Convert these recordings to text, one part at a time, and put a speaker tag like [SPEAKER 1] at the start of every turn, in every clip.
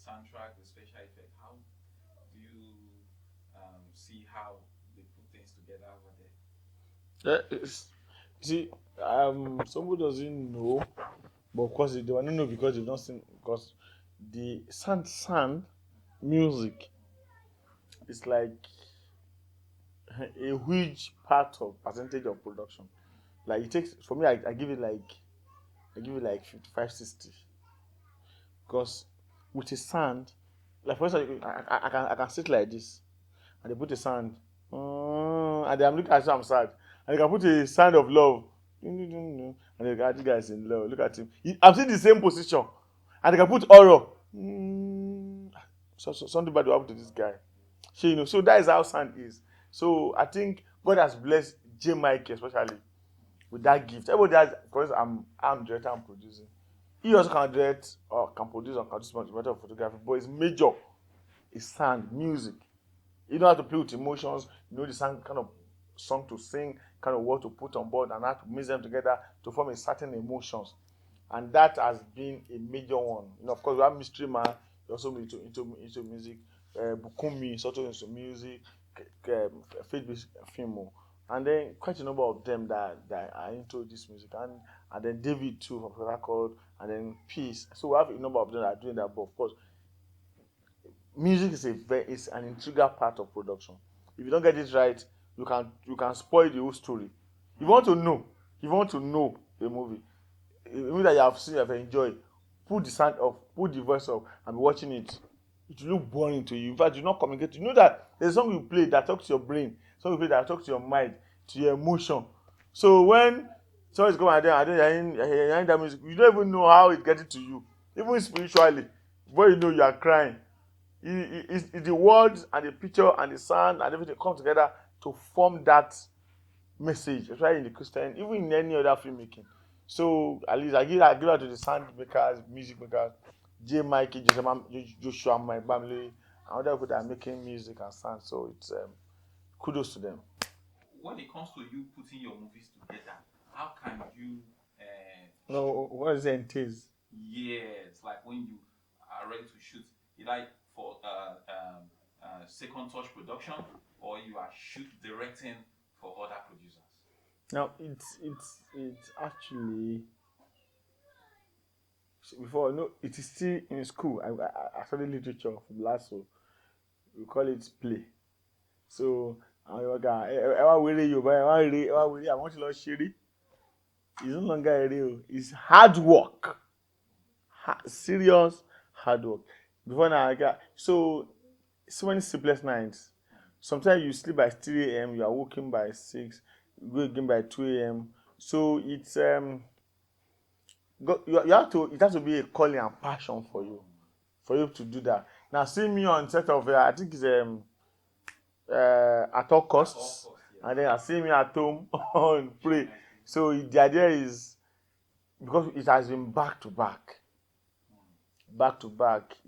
[SPEAKER 1] soundtrack, the special effect, how do you see how they put things together over there?
[SPEAKER 2] See, somebody doesn't know, but of course they don't know because they've not seen. Because the sound music is like a huge part of percentage of production. Like it takes for me, I give it like 55, 60. Because with a sound, like for instance, I can sit like this and they put a sound, and I'm looking at you, I'm sad, and they can put a sound of love, and they can, this guy is in love. Look at him. I'm still in the same position, and they can put horror. So something bad will happen to this guy. So so that is how sound is. So I think God has blessed J. Mike especially with that gift. Everybody has, because I'm director and producing. He also can direct or can produce or can do much matter of photography, but his major is sound, music. You know how to play with emotions, you know the sound kind of song to sing, kind of what to put on board and how to mix them together to form a certain emotions. And that has been a major one. Of course, we have Mystery Man, also into music. Bukumi is also into music, faith-based film. And then quite a number of them that are into this music. And then David too from Record, and then Peace. So we have a number of them that are doing that, but of course, music is an integral part of production. If you don't get it right, you can spoil the whole story. If you want to know a movie that you have seen, you have enjoyed, put the sound off, put the voice off, and be watching it. It will look boring to you. In fact, you not communicate. You know that there's a song you play that talks to your brain, song you play that talks to your mind, to your emotion. So when someone is going and then you're hearing that music, you don't even know how it gets to you, even spiritually. Before you know, you are crying. It's the words and the picture and the sound and everything come together to form that message, especially in the Christian, even in any other filmmaking. So at least I give out to the sound makers, music makers, J. Mikey, Joshua, Mike-Bamiloye, and other people that are making music and sound. So it's kudos to them.
[SPEAKER 1] When it comes to you putting your movies together, how can you
[SPEAKER 2] No, what is it entails?
[SPEAKER 1] yes, like when you are ready to shoot, you like for second touch production, or you are shoot directing for other producers?
[SPEAKER 2] Now it's actually before no, it is still in school. I studied literature from last, so we call it play. So àwọn ọ̀gá ẹ wá wéré Yorùbá ẹ wá wéré àwọn ti lọ ṣeré. It's no longer eré o, it's hard work, serious hard work. Before now, so many sleepless nights. Sometimes you sleep by 3 a.m., you are waking by 6, you go again by 2 a.m. So it's you have to, it has to be a calling and passion for you to do that. Now see me on set of I think it's at all costs,
[SPEAKER 1] Yeah.
[SPEAKER 2] and then I see me at home on pray. So the idea is because it has been back to back,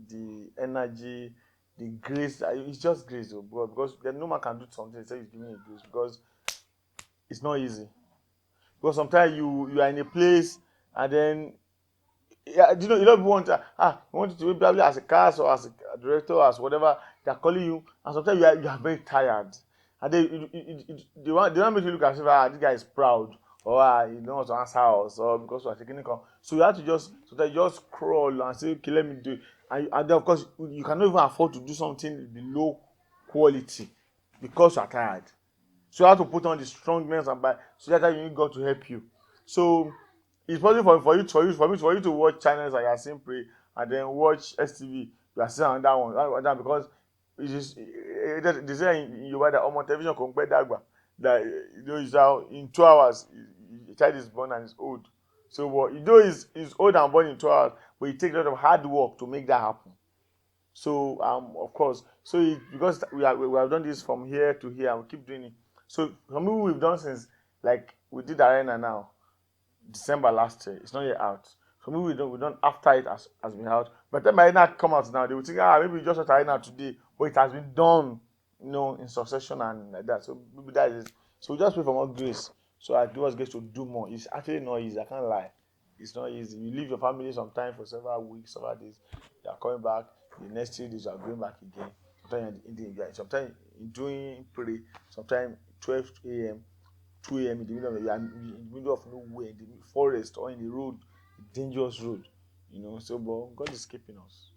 [SPEAKER 2] the energy, the grace, it's just grace of God, because no man can do something say he's giving a grace, because it's not easy. Because sometimes you are in a place and then yeah, you don't want you want to be probably as a cast or as a director or as whatever, they're calling you, and sometimes you are very tired, and they want make you look as if this guy is proud, or he don't want to answer us, or because we are taking income. So you have to sometimes you just crawl and say, okay, let me do it. And then of course you cannot even afford to do something below quality because you are tired. So you have to put on the strongness and so that you need God to help you. So it's possible for you to watch channels like Yasin Pray and then watch STV. You are still on that one because it is they say in Yoruba that on television kò ń pẹ́ dàgbà, that is how in 2 hours a child is born and is old. So what you do is old and born in 2 hours, but it takes a lot of hard work to make that happen. So of course, because we have done this from here to here and we keep doing it. So some people we've done since, like we did Arena now, December last year. It's not yet out. Some people we done after it has been out. By the time Arena come out now, they will think maybe we just watch Arena today, but it has been done, in succession and like that. So maybe that is it. So we just pray for more grace. So I give us grace to do more. It's actually not easy. I can't lie. It's not easy. You leave your family sometime for several weeks, several days. You are coming back. The next 3 days you are going back again. Sometimes sometimes doing pray. Sometimes 12 a.m., 2 a.m. in the middle of you are in the middle of nowhere, in the forest or in the road, a dangerous road. So but God is keeping us.